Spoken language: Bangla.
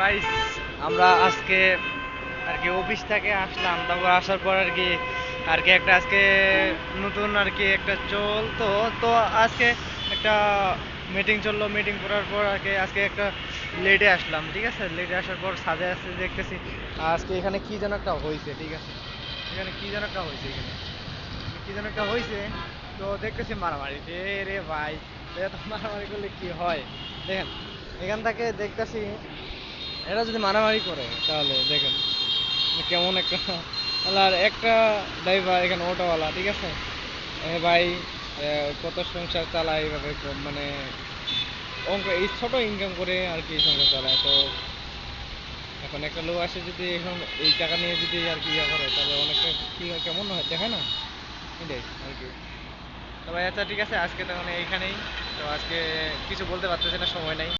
গাইস, আমরা আজকে আর কি অফিস থেকে আসলাম। তারপর আসার পর আর কি একটা আজকে নতুন আর কি একটা চলতো। তো আজকে একটা মিটিং চললো। মিটিং করার পর আর কি আজকে একটা লেটে আসলাম। ঠিক আছে, লেটে আসার পর সাথে আসতে দেখতেছি আজকে এখানে কি যেন একটা হয়েছে। ঠিক আছে, এখানে কি যেন একটা হয়েছে, এখানে কি যেন একটা হয়েছে। তো দেখতেছি মারামারি রে ভাই। এত মারামারি করলে কি হয় দেখেন। এখান থেকে দেখতেছি এরা যদি মারামারি করে তাহলে দেখেন কেমন একটা আর একটা ড্রাইভার এখানে অটোওয়ালা। ঠিক আছে, ভাই কত সংসার চালায় এইভাবে মানে অঙ্ক এই ছোট ইনকাম করে আর কি সংসার চালায়। তো এখন একটা লোক আসে যদি এখন এই টাকা নিয়ে যদি আর কি ইয়ে করে তাহলে অনেকটা কি হয়, কেমন হয় দেখায় না, এটাই আর কি। তো ভাই আচ্ছা ঠিক আছে, আজকে তখন এইখানেই। তো আজকে কিছু বলতে পারতেছি না, সময় নাই।